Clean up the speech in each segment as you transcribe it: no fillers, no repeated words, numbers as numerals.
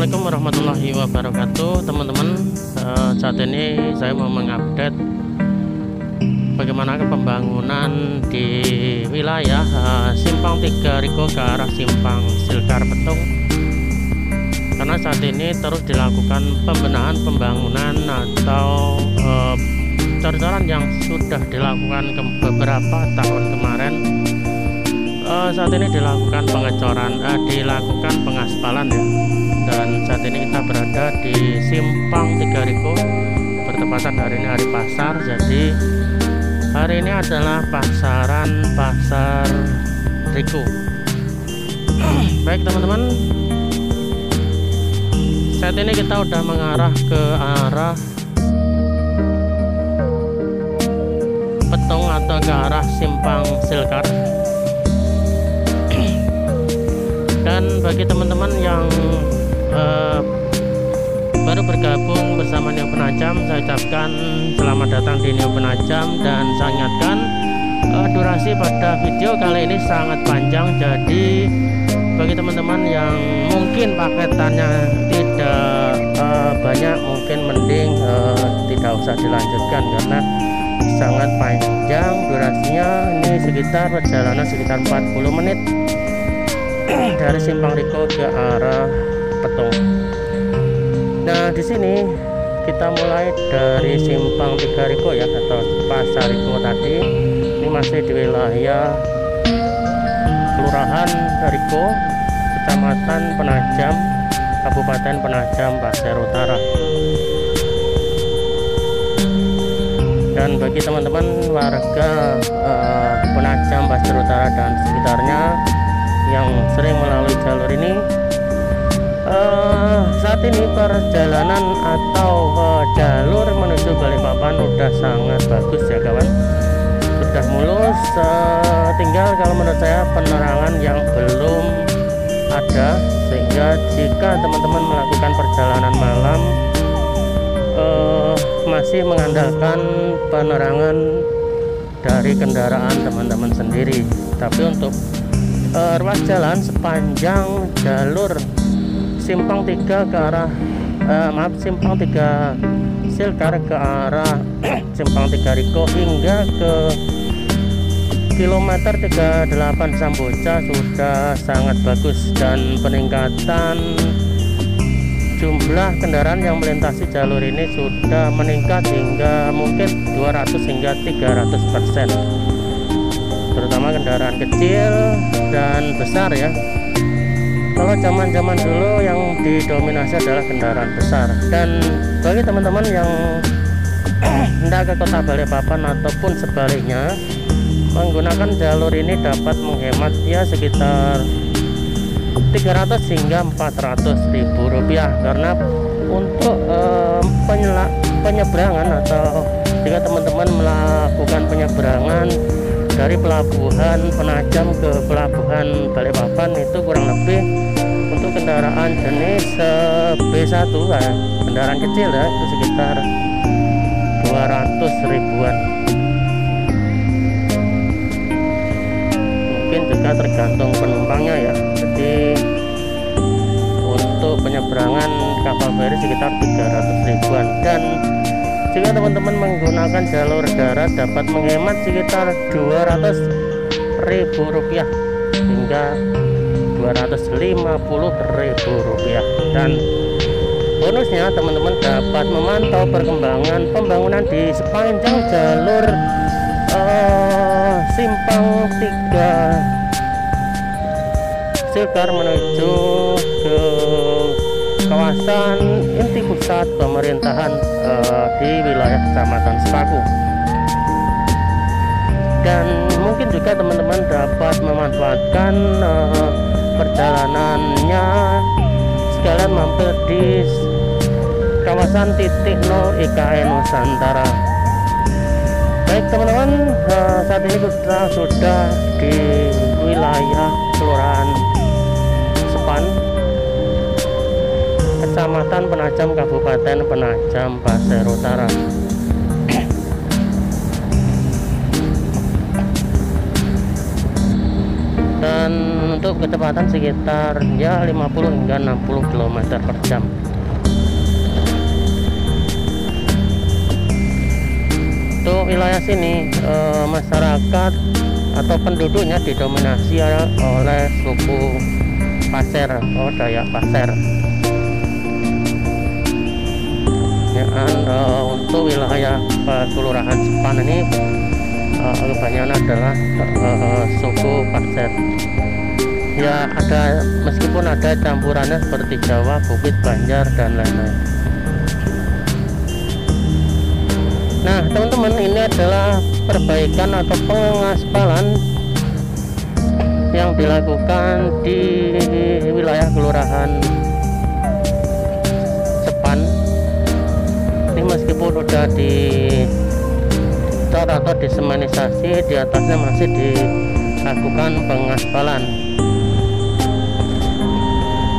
Assalamualaikum warahmatullahi wabarakatuh, teman-teman. Saat ini saya mau mengupdate bagaimana pembangunan di wilayah Simpang 3 Riko ke arah Simpang Silkar Petung. Karena saat ini terus dilakukan pembenahan pembangunan atau cor-coran yang sudah dilakukan beberapa tahun kemarin. Saat ini dilakukan pengecoran, dilakukan pengaspalan ya. Dan saat ini kita berada di Simpang 3 Riko, bertepatan hari ini hari pasar. Jadi hari ini adalah pasaran pasar Riko. Baik teman-teman, saat ini kita udah mengarah ke arah Petung atau ke arah Simpang Silkar. Dan bagi teman-teman yang baru bergabung bersama Neo Penajam, saya ucapkan selamat datang di Neo Penajam. Dan saya ingatkan, durasi pada video kali ini sangat panjang. Jadi bagi teman-teman yang mungkin paketannya tidak banyak, mungkin mending tidak usah dilanjutkan karena sangat panjang durasinya. Ini sekitar perjalanan sekitar 40 menit dari Simpang Riko ke arah Petung. Nah, di sini kita mulai dari Simpang 3 Riko ya, atau Pasar Riko tadi. Ini masih di wilayah Kelurahan Riko, Kecamatan Penajam, Kabupaten Penajam, Pasir Utara. Dan bagi teman-teman warga Penajam, Pasir Utara dan sekitarnya yang sering melalui jalur ini, saat ini perjalanan atau jalur menuju Balikpapan udah sangat bagus ya kawan, sudah mulus. Tinggal kalau menurut saya penerangan yang belum ada, sehingga jika teman-teman melakukan perjalanan malam masih mengandalkan penerangan dari kendaraan teman-teman sendiri. Tapi untuk ruas jalan sepanjang jalur Simpang 3 ke arah Simpang 3 Silkar ke arah Simpang 3 Riko hingga ke kilometer 38 Samboja sudah sangat bagus, dan peningkatan jumlah kendaraan yang melintasi jalur ini sudah meningkat hingga mungkin 200 hingga 300%, terutama kendaraan kecil dan besar ya. Kalau zaman-zaman dulu yang didominasi adalah kendaraan besar. Dan bagi teman-teman yang hendak ke kota Balikpapan ataupun sebaliknya, menggunakan jalur ini dapat menghemat ya sekitar 300 hingga 400 ribu rupiah. Karena untuk penyeberangan, atau jika teman-teman melakukan penyeberangan dari pelabuhan Penajam ke pelabuhan Balikpapan, itu kurang lebih untuk kendaraan jenis B1 ya, kendaraan kecil ya, itu sekitar 200 ribuan. Mungkin juga tergantung penumpangnya ya. Jadi untuk penyeberangan kapal feri sekitar 300 ribuan. Dan jika teman-teman menggunakan jalur darat dapat menghemat sekitar 200 ribu rupiah hingga 250 ribu rupiah. Dan bonusnya teman-teman dapat memantau perkembangan pembangunan di sepanjang jalur Simpang 3 Silkar menuju ke kawasan inti pusat pemerintahan di wilayah Kecamatan Sepaku. Dan mungkin juga teman-teman dapat memanfaatkan perjalanannya sekalian mampir di kawasan titik 0 IKN Nusantara. Baik teman-teman, saat ini kita sudah di wilayah Kelurahan Sepan, Kecamatan Penajam, Kabupaten Penajam, Pasir Utara. Dan untuk kecepatan sekitar ya 50 hingga 60 km per jam. Untuk wilayah sini masyarakat atau penduduknya didominasi oleh suku Pasir, Dayak Pasir. Ya, untuk wilayah Kelurahan Sepan ini kebanyakan adalah suku Pasir. Ya, ada meskipun ada campurannya seperti Jawa, Bukit, Banjar dan lain-lain. Nah, teman-teman, ini adalah perbaikan atau pengaspalan yang dilakukan di wilayah Kelurahan Sepan. Ini meskipun udah dicor atau disemenisasi, di atasnya masih dilakukan pengaspalan.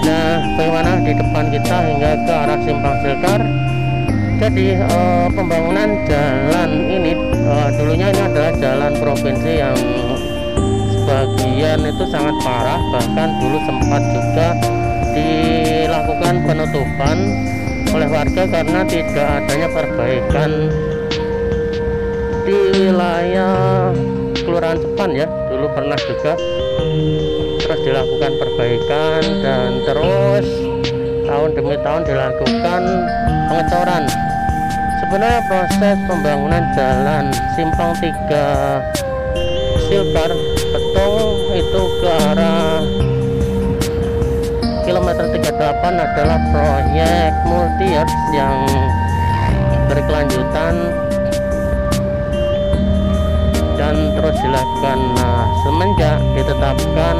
Nah, bagaimana di depan kita hingga ke arah Simpang Silkar. Jadi pembangunan jalan ini dulunya ini adalah jalan provinsi yang sebagian itu sangat parah, bahkan dulu sempat juga dilakukan penutupan oleh warga karena tidak adanya perbaikan di wilayah Kelurahan Sepan ya. Dulu pernah juga terus dilakukan perbaikan dan terus tahun demi tahun dilakukan pengecoran. Sebenarnya proses pembangunan jalan Simpang 3 Silkar Betung itu ke arah kilometer 38 adalah proyek multi-years yang berkelanjutan dan terus dilakukan. Nah, semenjak ditetapkan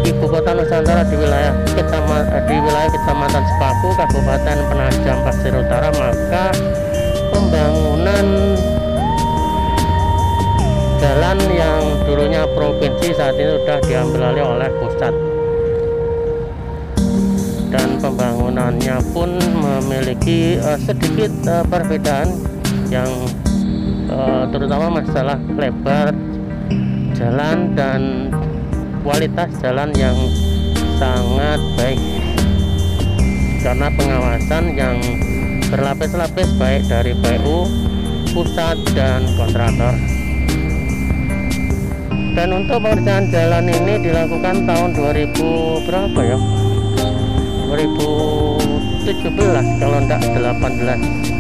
Ibu Kota Nusantara di wilayah Kecamatan Sepaku, Kabupaten Penajam Pasir Utara, maka pembangunan jalan yang dulunya provinsi saat ini sudah diambil alih oleh pusat, dan pembangunannya pun memiliki sedikit perbedaan yang terutama masalah lebar jalan dan kualitas jalan yang sangat baik karena pengawasan yang berlapis-lapis baik dari PU, pusat dan kontraktor. Dan untuk pengerjaan jalan ini dilakukan tahun 2000 berapa ya? 2017 kalau enggak 18.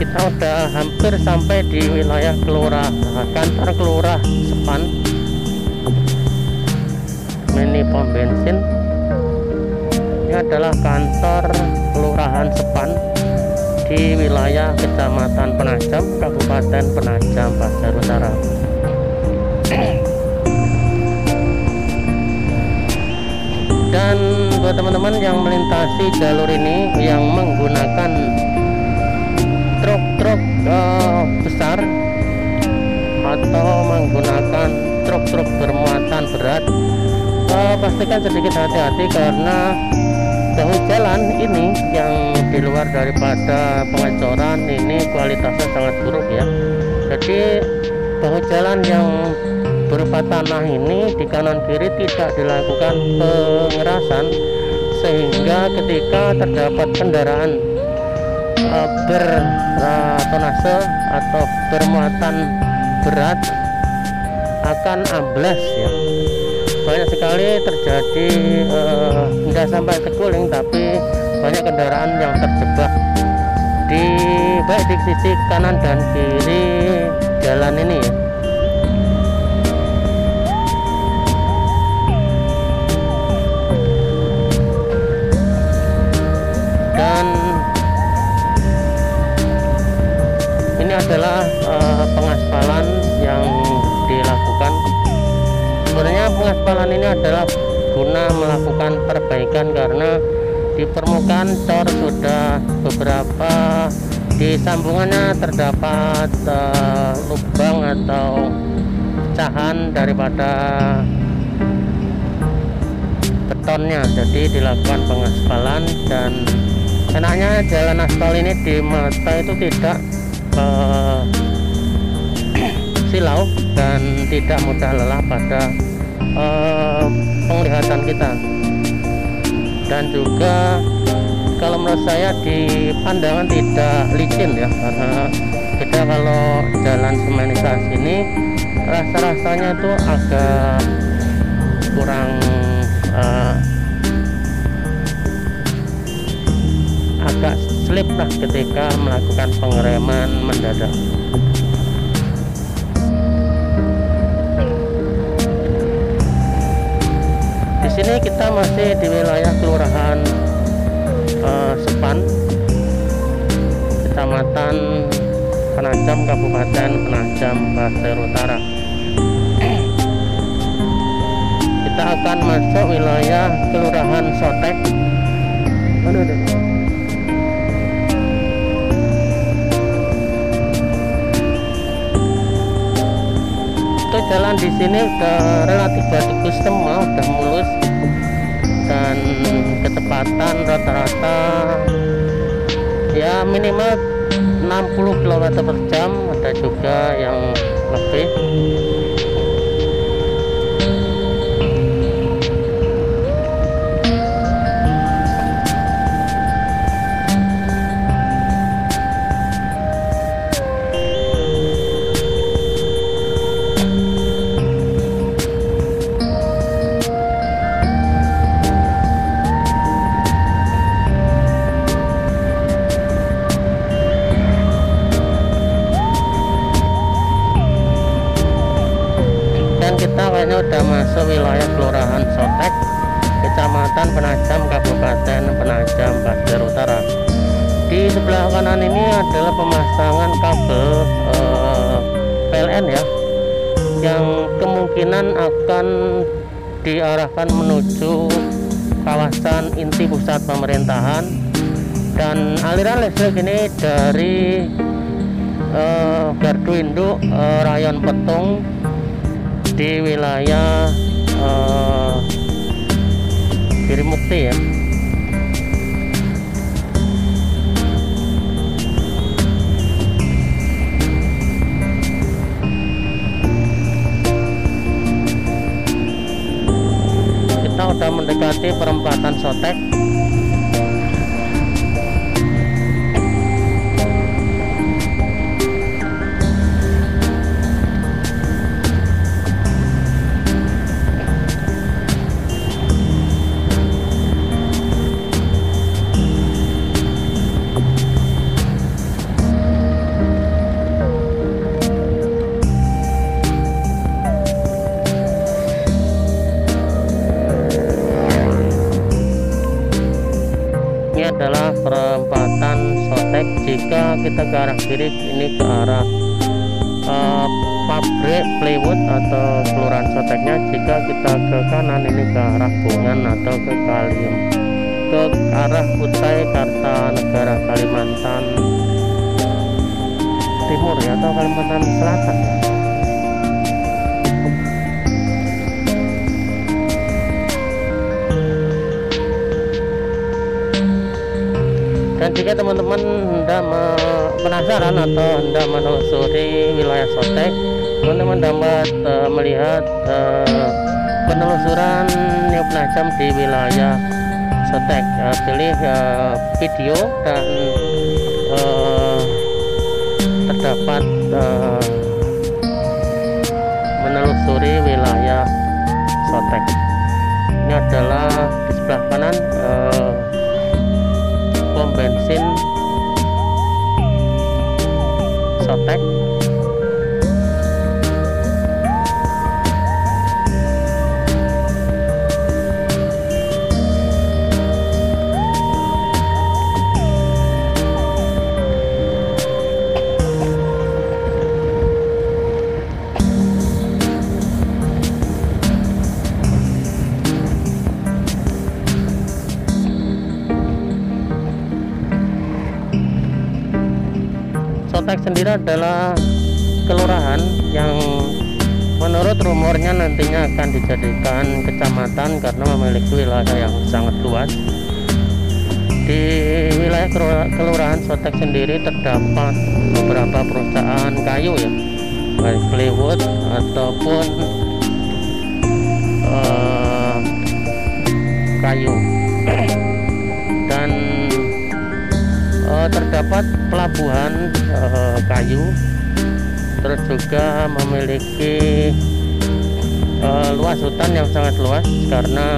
Kita udah hampir sampai di wilayah kantor Kelurahan Sepan. Ini pom bensin. Ini adalah kantor Kelurahan Sepan di wilayah Kecamatan Penajam, Kabupaten Penajam Pasir Utara. Dan buat teman-teman yang melintasi jalur ini yang menggunakan truk-truk besar atau menggunakan truk-truk bermuatan berat, pastikan sedikit hati-hati karena bahu jalan ini yang di luar daripada pengecoran ini kualitasnya sangat buruk ya. Jadi bahu jalan yang berupa tanah ini di kanan kiri tidak dilakukan pengerasan, sehingga ketika terdapat kendaraan bertonase atau bermuatan berat akan amblas ya. Banyak sekali terjadi tidak sampai terguling, tapi banyak kendaraan yang terjebak baik di sisi kanan dan kiri jalan ini ya. Dan ini adalah pengaspalan yang dilakukan. Sebenarnya pengaspalan ini adalah guna melakukan perbaikan karena di permukaan cor sudah beberapa di sambungannya terdapat lubang atau pecahan daripada betonnya. Jadi dilakukan pengaspalan dan Enaknya jalan aspal ini di mata itu tidak silau dan tidak mudah lelah pada penglihatan kita. Dan juga kalau menurut saya di pandangan tidak licin ya, karena kita kalau jalan semanisasi ini rasa-rasanya itu agak kurang agak slip lah ketika melakukan pengereman mendadak. Di sini kita masih di wilayah Kelurahan Sepan, Kecamatan Penajam, Kabupaten Penajam Pasir Utara. Kita akan masuk wilayah Kelurahan Sotek. Untuk jalan di sini udah relatif bagus, semua udah mulus dan kecepatan rata-rata ya minimal 60 km/jam, ada juga yang lebih. Kita kayaknya udah masuk wilayah Kelurahan Sotek, Kecamatan Penajam, Kabupaten Penajam Pasir Utara. Di sebelah kanan ini adalah pemasangan kabel PLN ya, yang kemungkinan akan diarahkan menuju kawasan inti pusat pemerintahan. Dan aliran listrik ini dari gardu induk Rayon Petung di wilayah Girimukti ya. Kita udah mendekati perempatan Sotek. Adalah perempatan Sotek. Jika kita ke arah kiri ini ke arah pabrik plywood atau Kelurahan Soteknya. Jika kita ke kanan ini ke arah Bungan atau ke Kalium, ke arah Kutai Kartanegara, Kalimantan Timur ya, atau Kalimantan Selatan ya. Dan jika teman-teman hendak penasaran atau hendak menelusuri wilayah Sotek, teman-teman dapat melihat penelusuran New Penajam di wilayah Sotek. Pilih video dan terdapat menelusuri wilayah Sotek. Ini adalah di sebelah kanan pom bensin Sotek. Sotek sendiri adalah kelurahan yang menurut rumornya nantinya akan dijadikan kecamatan karena memiliki wilayah yang sangat luas. Di wilayah Kelurahan Sotek sendiri terdapat beberapa perusahaan kayu ya, baik plywood ataupun kayu, dan terdapat pelabuhan kayu, terus juga memiliki luas hutan yang sangat luas karena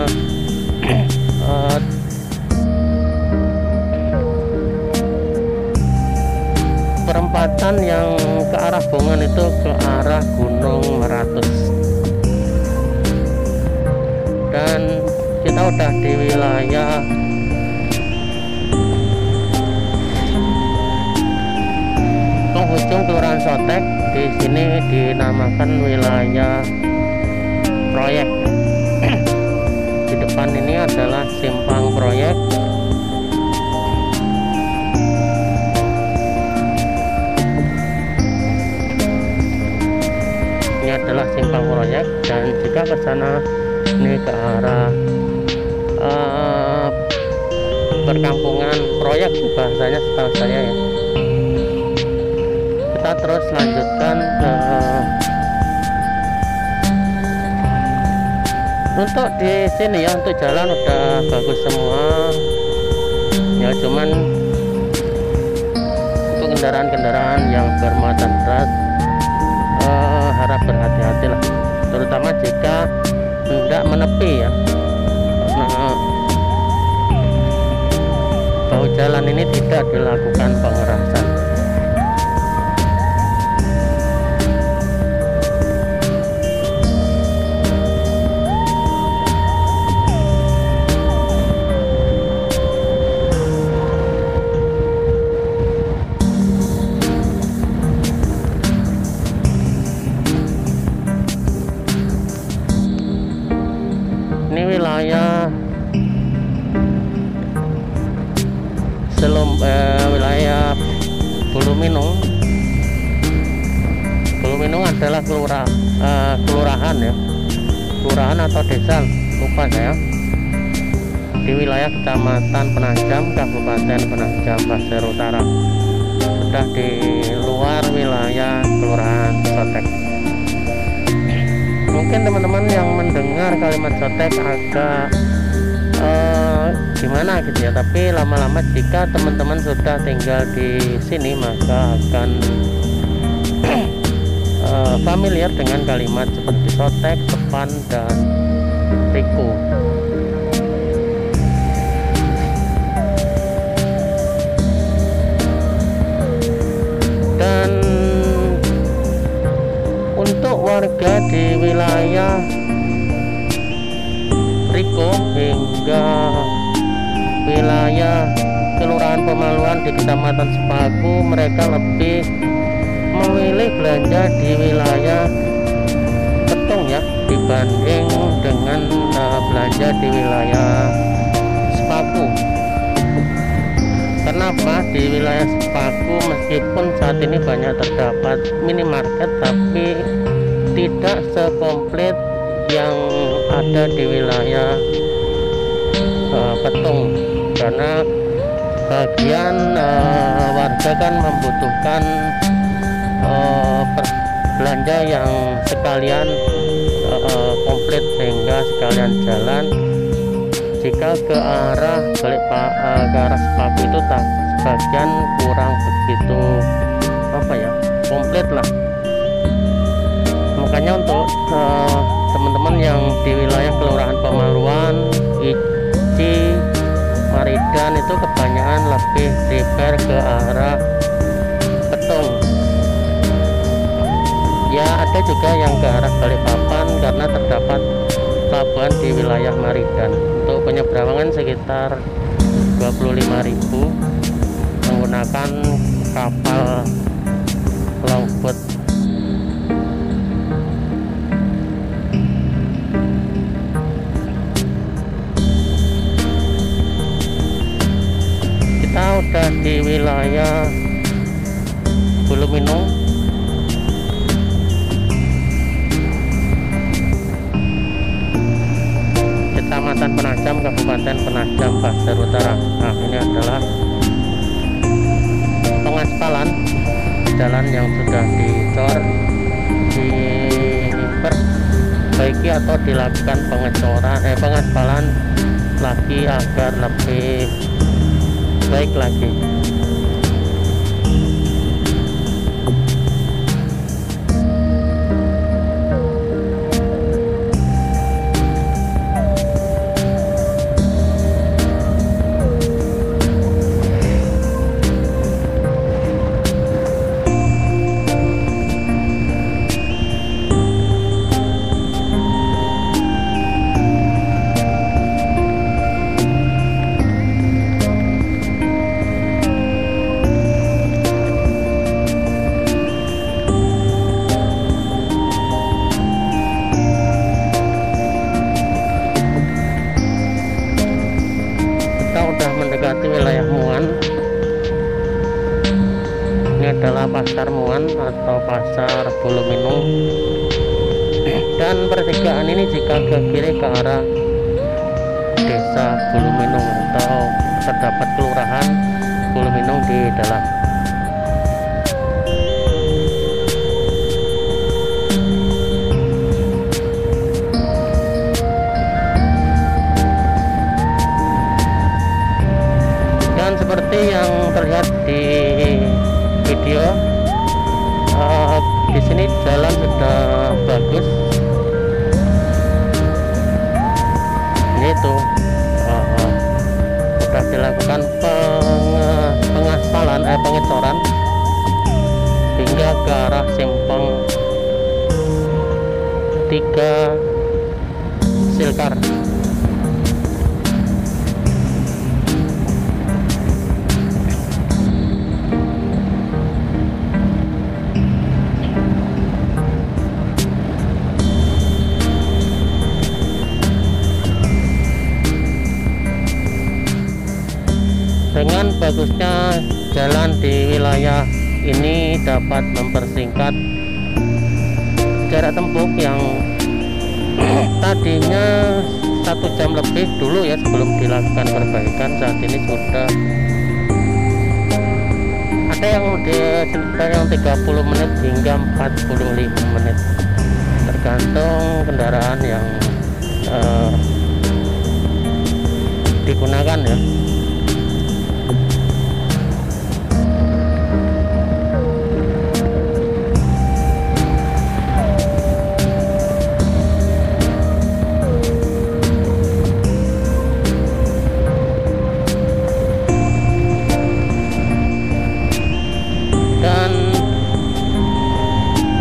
perempatan yang ke arah Bongan itu ke arah Gunung Meratus, dan kita udah di wilayah penghujung Kelurahan Sotek. Di sini dinamakan wilayah proyek. Di depan ini adalah simpang proyek. Ini adalah simpang proyek, dan jika ke sana ini ke arah perkampungan proyek bahasanya setahu saya ya. Kita terus lanjutkan ke untuk di sini ya, untuk jalan udah bagus semua ya, cuman untuk kendaraan-kendaraan yang bermuatan berat harap berhati-hati lah, terutama jika hendak menepi ya. Nah, bahu jalan ini tidak dilakukan pengerasan. Ini wilayah wilayah Buluminung. Buluminung adalah kelurahan ya, kelurahan atau desa, lupa saya, di wilayah Kecamatan Penajam, Kabupaten Penajam Pasir Utara, sudah di luar wilayah Kelurahan Sotek. Mungkin teman-teman yang mendengar kalimat Sotek agak gimana gitu ya, tapi lama-lama jika teman-teman sudah tinggal di sini maka akan familiar dengan kalimat seperti Sotek, Sepan, dan Riko. Dan untuk warga di wilayah Riko hingga wilayah Kelurahan Pemaluan di Kecamatan Sepaku, mereka lebih memilih belanja di wilayah Petung ya, dibanding dengan belanja di wilayah Sepaku. Kenapa? Di wilayah Sepaku meskipun saat ini banyak terdapat minimarket, tapi tidak sekomplit yang ada di wilayah Petung, karena bagian warga kan membutuhkan belanja yang sekalian komplit, sehingga sekalian jalan. Jika ke arah ke arah Sepaku itu sebagian kurang begitu komplit lah. Makanya untuk teman-teman yang di wilayah Kelurahan Pemaluan, Ici, Maridan itu kebanyakan lebih prepare ke arah Petung. Ya, ada juga yang ke arah Balikpapan karena terdapat pelabuhan di wilayah Maridan. Untuk penyeberangan sekitar 25.000 menggunakan kapal longboat. Kita udah di wilayah Buluminung. Kecamatan Penajam. Penajam, Kabupaten Penajam, Pasir Utara. Nah, ini adalah pengaspalan jalan yang sudah dicor, diperbaiki atau dilakukan pengaspalan lagi agar lebih baik lagi. Mendekati wilayah Muan. Ini adalah pasar Muan atau pasar Buluminung, dan pertigaan ini jika ke kiri ke arah desa Buluminung atau terdapat kelurahan Buluminung di dalam. Seperti yang terlihat di video, di sini jalan sudah bagus. Ini tuh sudah dilakukan pengaspalan, pengecoran hingga ke arah simpang 3 Silkar. Dengan bagusnya jalan di wilayah ini dapat mempersingkat jarak tempuh yang tadinya 1 jam lebih dulu ya sebelum dilakukan perbaikan. Saat ini sudah ada yang 30 menit hingga 45 menit, tergantung kendaraan yang digunakan ya.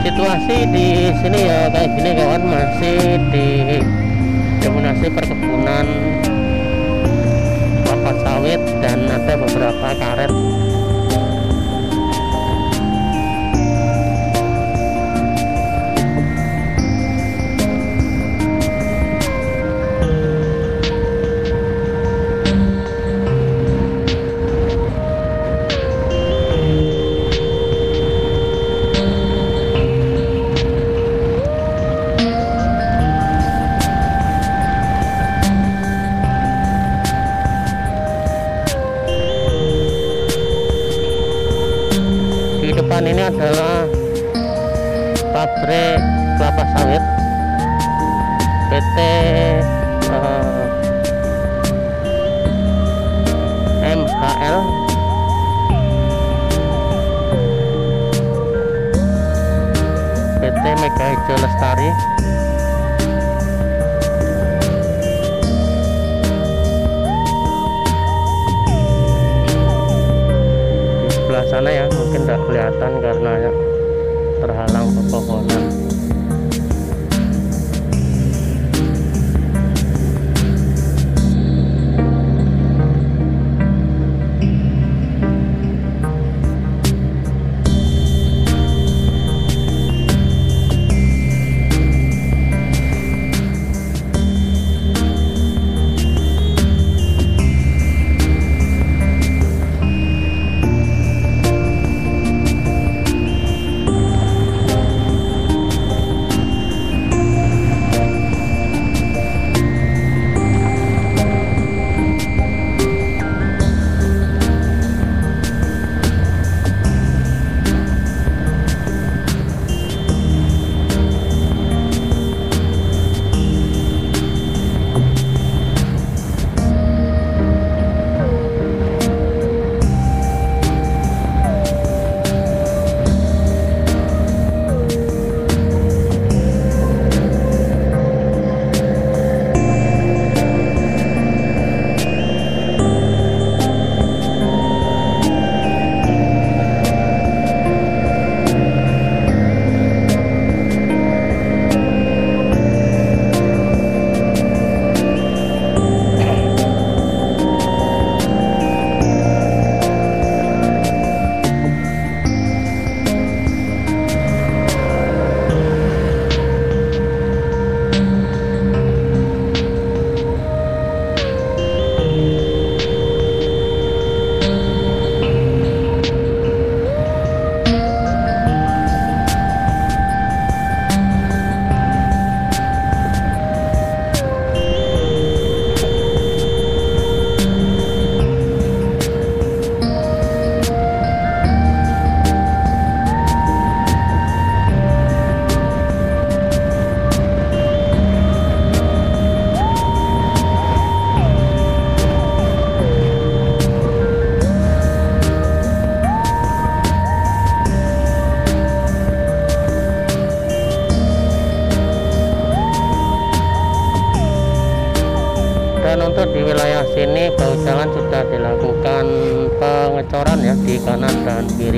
Situasi di sini ya kayak gini kawan, masih didominasi perkebunan kelapa sawit dan ada beberapa karet. Depan ini adalah pabrik kelapa sawit PT MHL. PT Mega Hijau Lestari. Sebelah sana ya mungkin tidak kelihatan karena terhalang pepohonan.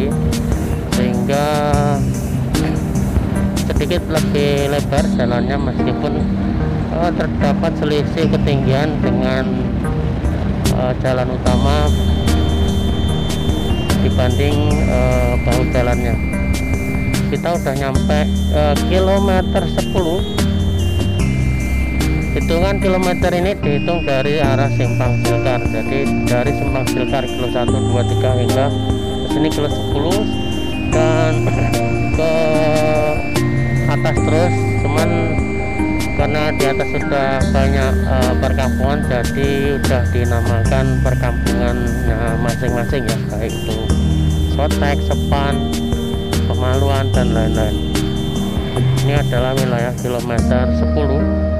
tinggi, sehingga sedikit lebih lebar jalannya, meskipun terdapat selisih ketinggian dengan jalan utama dibanding bahu jalannya. Kita udah nyampe kilometer 10. Hitungan kilometer ini dihitung dari arah Simpang Silkar. Jadi dari Simpang Silkar kilo 1, 2, 3 hingga ke sini kilo 10 dan ke atas terus. Cuman karena di atas sudah banyak perkampungan, jadi udah dinamakan perkampungannya masing-masing ya, baik itu Sotek, Sepan, Pemaluan dan lain-lain. Ini adalah wilayah kilometer 10.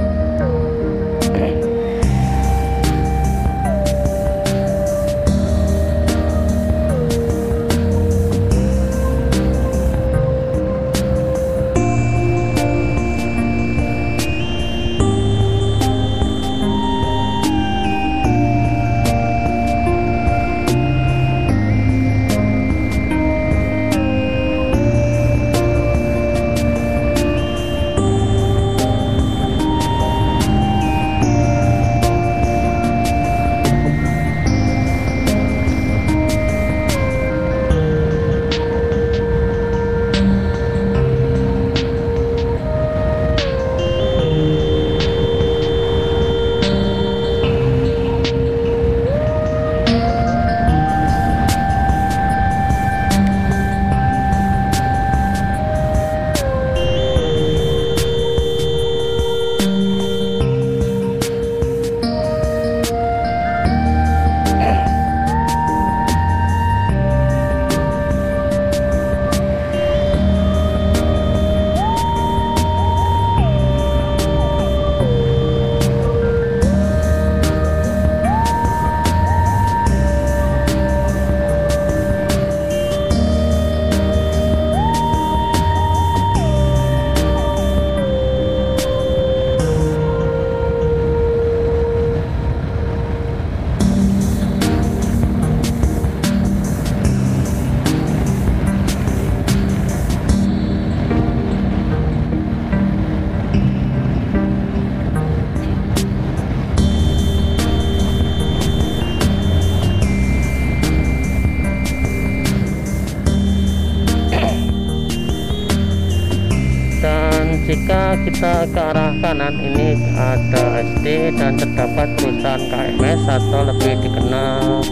Jika kita ke arah kanan ini ada SD dan terdapat perusahaan KMS atau lebih dikenal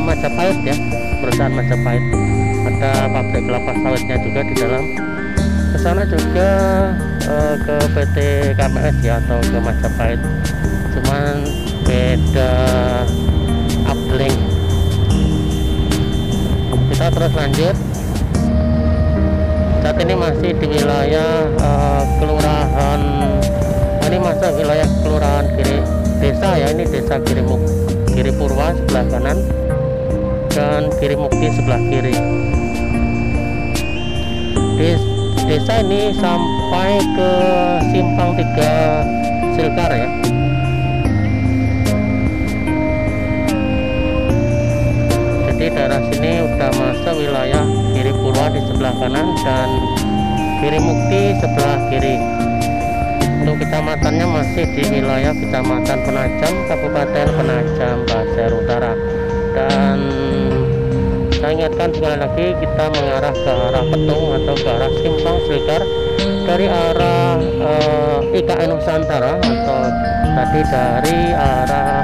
Majapahit ya, perusahaan Majapahit. Ada pabrik kelapa sawitnya juga di dalam. Ke sana juga ke PT KMS ya, atau ke Majapahit, cuman beda uplink. Kita terus lanjut. Saat ini masih di wilayah kelurahan, ini masuk wilayah kelurahan desa ya, ini desa Giri Purwa sebelah kanan dan Giri Mukti sebelah kiri. Desa ini sampai ke Simpang 3 Silkar ya. Jadi daerah sini udah masuk wilayah Giri Purwa di sebelah kanan dan Giri Mukti sebelah kiri. Untuk kecamatannya masih di wilayah Kecamatan Penajam, Kabupaten Penajam Pasir Utara. Dan saya ingatkan sekali lagi, kita mengarah ke arah Petung atau ke arah Simpang Silkar dari arah IKN Nusantara, atau tadi dari arah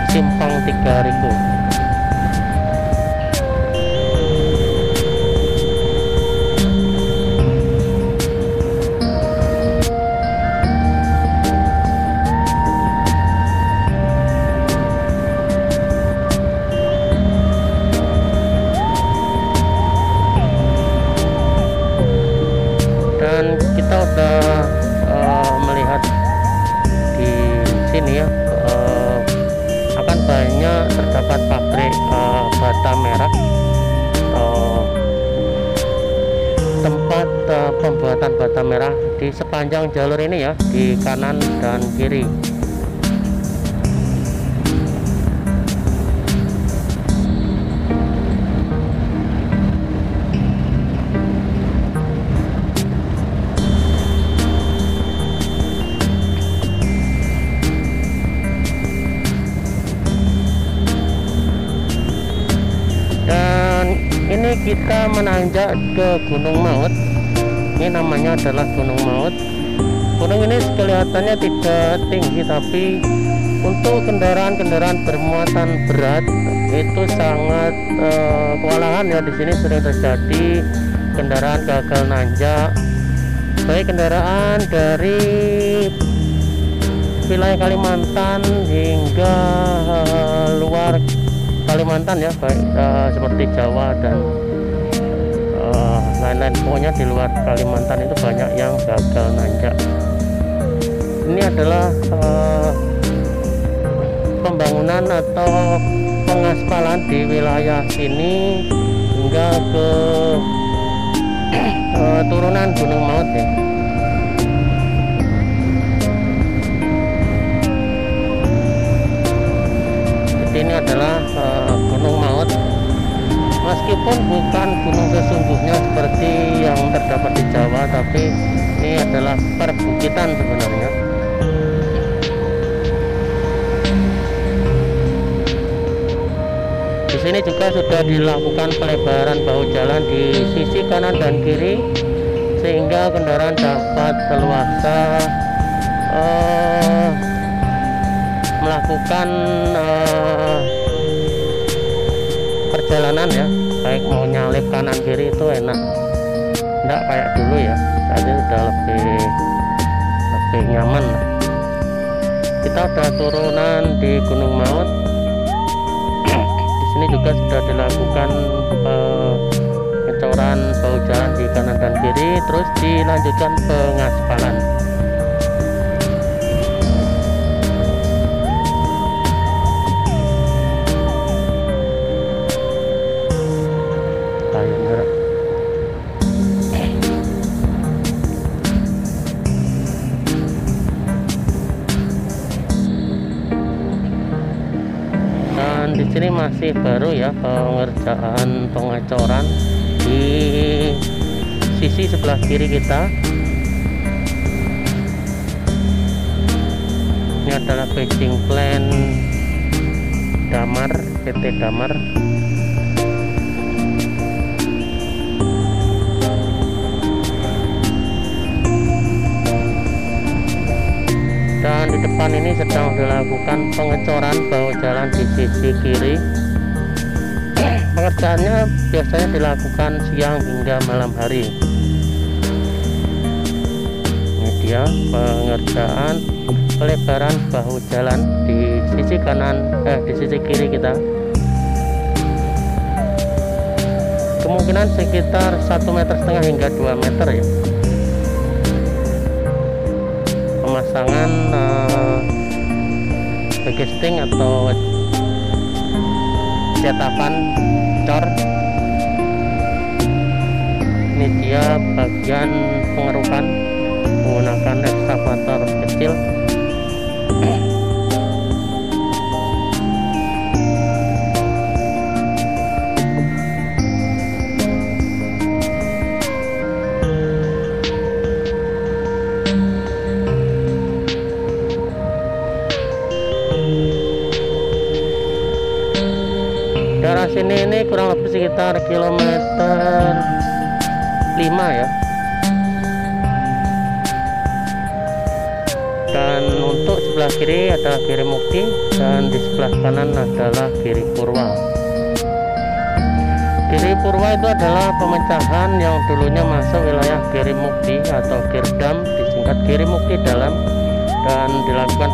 Simpang 3 Riku. Dan kita udah melihat di sini ya, akan banyak terdapat pabrik bata merah, tempat pembuatan bata merah di sepanjang jalur ini ya, di kanan dan kiri. ini kita menanjak ke Gunung Maut. Ini namanya adalah Gunung Maut. Gunung ini kelihatannya tidak tinggi, tapi untuk kendaraan-kendaraan bermuatan berat itu sangat kewalahan ya. Di sini sering terjadi kendaraan gagal nanjak, baik kendaraan dari wilayah Kalimantan hingga luar Kalimantan ya, baik seperti Jawa dan lain-lain. Pokoknya di luar Kalimantan itu banyak yang gagal nanjak. Ini adalah pembangunan atau pengaspalan di wilayah sini hingga ke turunan Gunung Maut ya. Jadi ini adalah Gunung Maut, meskipun bukan gunung sesungguhnya seperti yang terdapat di Jawa, tapi ini adalah perbukitan sebenarnya. Di sini juga sudah dilakukan pelebaran bahu jalan di sisi kanan dan kiri sehingga kendaraan dapat leluasa melakukan perjalanan ya, baik mau nyalip kanan kiri itu enak, enggak kayak dulu ya. Saat ini sudah lebih nyaman. Kita udah turunan di Gunung Maut. Di sini juga sudah dilakukan pengecoran bahu jalan di kanan dan kiri, terus dilanjutkan pengaspalan. Di sini masih baru ya pengerjaan pengecoran di sisi sebelah kiri kita. Ini adalah patching plan Damar, PT Damar. Dan di depan ini sedang dilakukan pengecoran bahu jalan di sisi kiri. Pengerjaannya biasanya dilakukan siang hingga malam hari. Ini dia pengerjaan pelebaran bahu jalan di sisi kanan, di sisi kiri kita. Kemungkinan sekitar 1,5 meter hingga 2 meter ya. Pemasangan bagesting atau cetakan cor. Ini dia bagian pengerukan menggunakan ekskavator kecil. Daerah sini ini kurang lebih sekitar kilometer 5 ya. Dan untuk sebelah kiri adalah Giri Mukti dan di sebelah kanan adalah Giri Purwa. Giri Purwa itu adalah pemecahan yang dulunya masuk wilayah Giri Mukti atau Girdam, disingkat Giri Mukti Dalam, dan dilakukan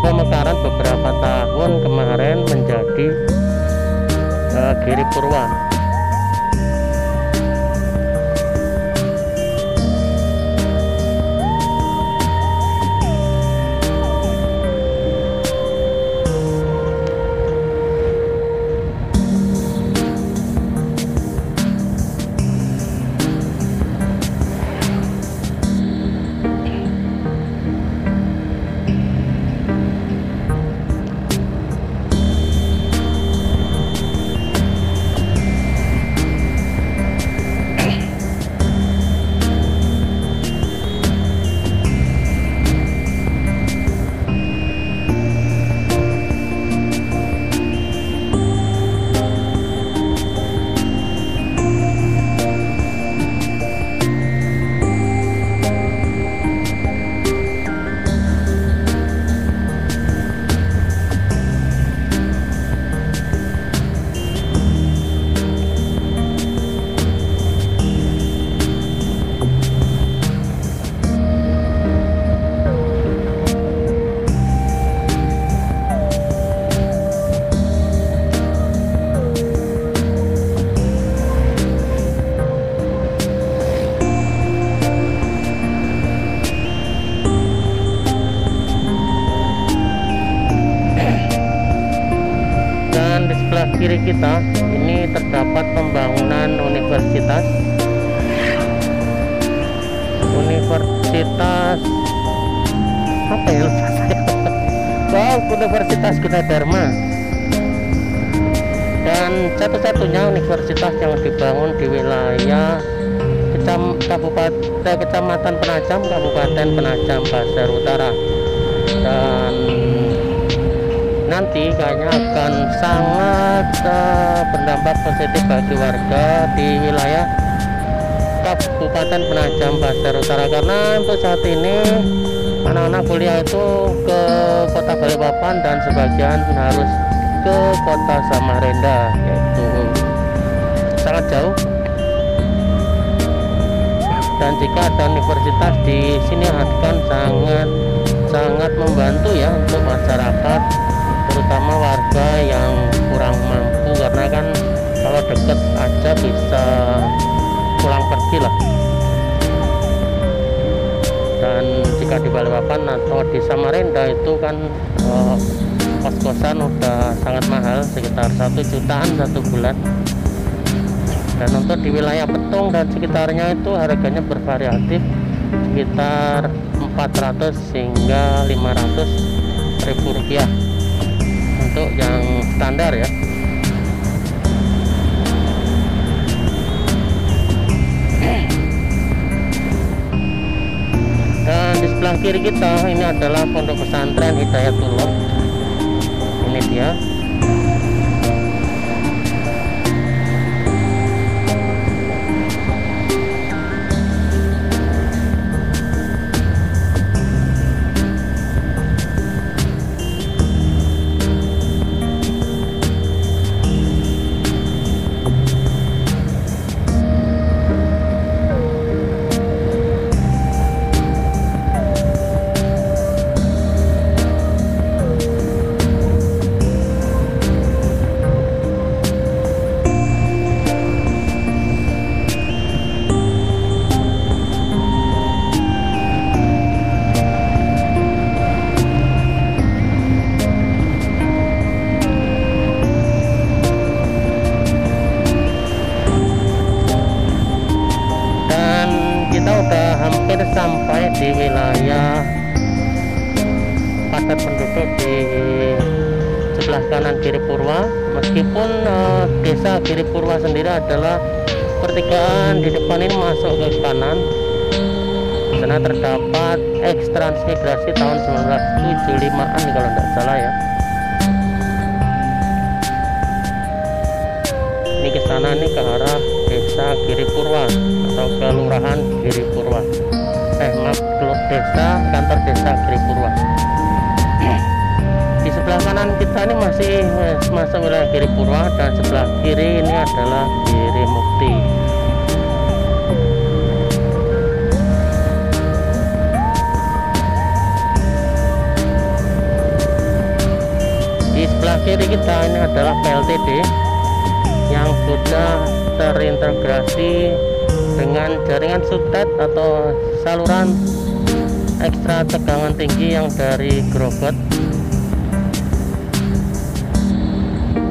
pemekaran beberapa tahun kemarin menjadi Giri Purwa. kita ini terdapat pembangunan universitas apa ya, lupa saya. Wow, Universitas Gunadarma. Dan satu-satunya universitas yang dibangun di wilayah Kecamatan Penajam, Kabupaten Penajam Pasir Utara. Dan nanti kayaknya akan sangat berdampak positif bagi warga di wilayah Kabupaten Penajam Pasir Utara, karena untuk saat ini anak-anak kuliah itu ke kota Balikpapan dan sebagian harus ke kota Samarinda, yaitu sangat jauh. Dan jika ada universitas di sini akan sangat membantu ya untuk masyarakat, terutama warga yang kurang mampu, karena kan kalau deket aja bisa pulang pergi lah. Dan jika di Balikpapan atau di Samarinda itu kan kos-kosan udah sangat mahal, sekitar 1 jutaan 1 bulan. Dan untuk di wilayah Petung dan sekitarnya itu harganya bervariatif, sekitar 400 hingga 500 ribu rupiah untuk yang standar ya. Dan di sebelah kiri kita ini adalah Pondok Pesantren Hidayatullah. Ini dia. Kita udah hampir sampai di wilayah padat penduduk di sebelah kanan Giri Purwa. Meskipun desa Giri Purwa sendiri adalah pertigaan, di depan ini masuk ke kanan, karena terdapat ekstransmigrasi tahun 1975an kalau tidak salah ya. Ini ke sana, ini ke arah desa Giri Purwa atau kelurahan Giri Purwa. Maaf, desa, kantor desa Giri Purwa. Di sebelah kanan kita ini masih masuk wilayah Giri Purwa, dan sebelah kiri ini adalah Giri Mukti. Di sebelah kiri kita ini adalah PLTD yang sudah terintegrasi dengan jaringan subtet atau saluran ekstra tegangan tinggi yang dari Grobot,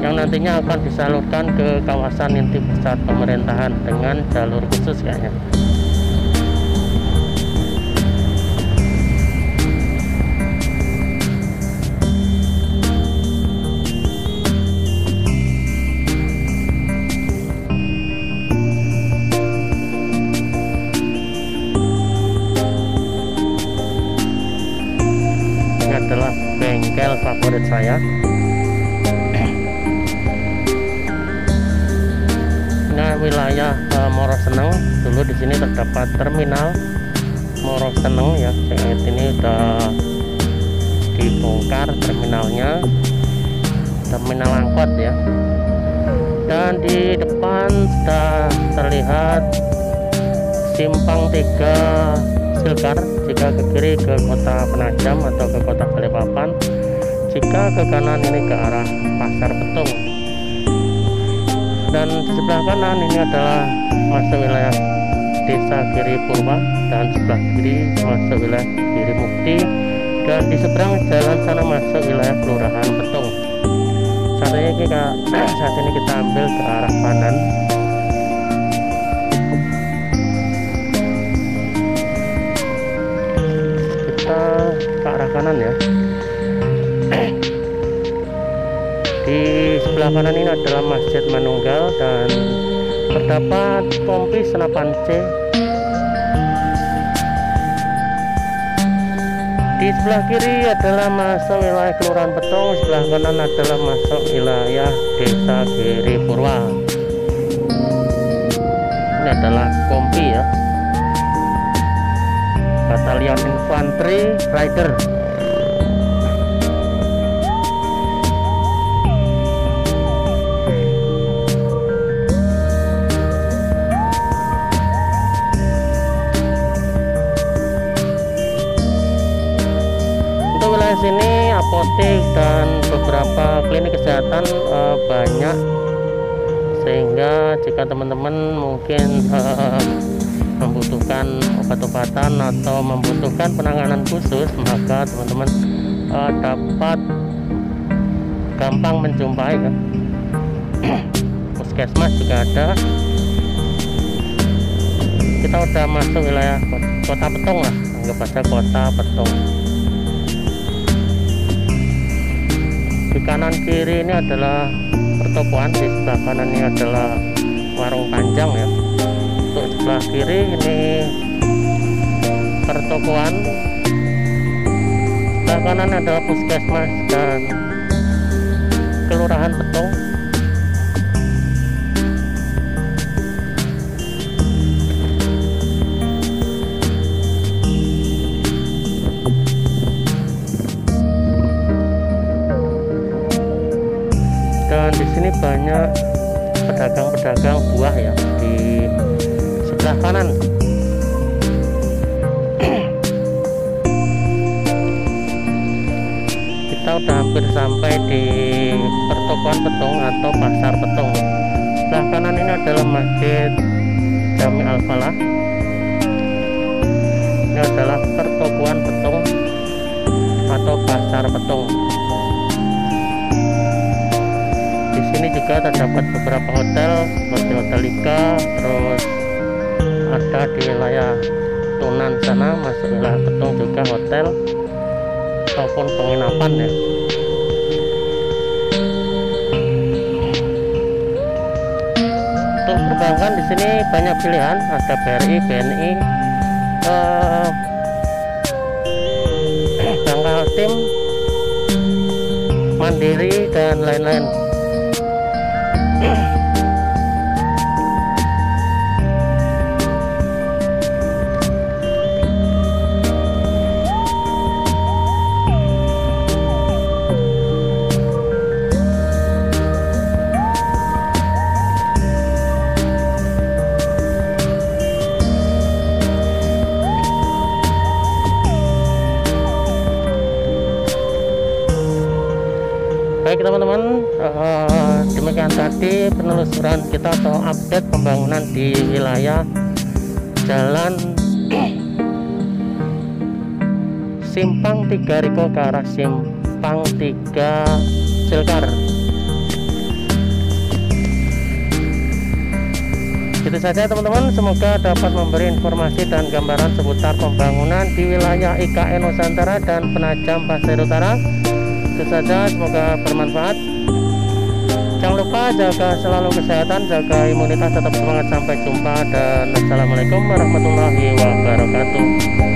yang nantinya akan disalurkan ke kawasan inti pusat pemerintahan dengan jalur khusus kayaknya. Adalah bengkel favorit saya. Nah, wilayah Moroseneng, dulu di sini terdapat terminal Moroseneng ya. Saat ini udah dibongkar terminalnya, terminal angkot ya. Dan di depan sudah terlihat simpang 3 Silkar. Jika ke kiri ke kota Penajam atau ke kota Balikpapan, jika ke kanan ini ke arah Pasar Petung. Dan di sebelah kanan ini adalah masuk wilayah desa Giri Purwa, dan sebelah kiri masuk wilayah Giri Mukti, dan di seberang jalan sana masuk wilayah kelurahan Petung. Artinya saat ini kita ambil ke arah kanan. Kita ke arah kanan ya. Di sebelah kanan ini adalah Masjid Manunggal dan terdapat kompi senapan C. Di sebelah kiri adalah masuk wilayah Kelurahan Petung, sebelah kanan adalah masuk wilayah Desa Giri Purwa. Ini adalah kompi ya, Batalion Infanteri Rider. Sini apotek dan beberapa klinik kesehatan banyak, sehingga jika teman-teman mungkin membutuhkan obat-obatan atau membutuhkan penanganan khusus, maka teman-teman dapat gampang menjumpai ya. Puskesmas juga ada. Kita udah masuk wilayah kota Petung lah, anggap aja kota Petung. Di kanan kiri ini adalah pertokoan, di sebelah kanan ini adalah warung panjang ya. Untuk sebelah kiri ini pertokoan, sebelah kanan adalah puskesmas dan Kelurahan Petung. Dan di sini banyak pedagang-pedagang buah ya di sebelah kanan. Kita udah hampir sampai di pertokoan Petung atau pasar Petung. Sebelah kanan ini adalah Masjid Jami Al-Falah. Ini adalah pertokoan Petung atau pasar Petung. Di sini juga terdapat beberapa hotel seperti Hotel Lika, terus ada di wilayah Tunan sana, masuk wilayah Petung juga hotel ataupun penginapan ya. Untuk perbankan di sini banyak pilihan, ada BRI, BNI, Bank Altim, Mandiri dan lain-lain. Baik teman-teman, demikian tadi penelusuran kita atau update pembangunan di wilayah Jalan Simpang 3 Riko ke arah Simpang 3 Cilkar. Itu saja teman-teman, semoga dapat memberi informasi dan gambaran seputar pembangunan di wilayah IKN Nusantara dan Penajam Pasir Utara. Itu saja, semoga bermanfaat. Jangan lupa jaga selalu kesehatan, jaga imunitas, tetap semangat, sampai jumpa dan assalamualaikum warahmatullahi wabarakatuh.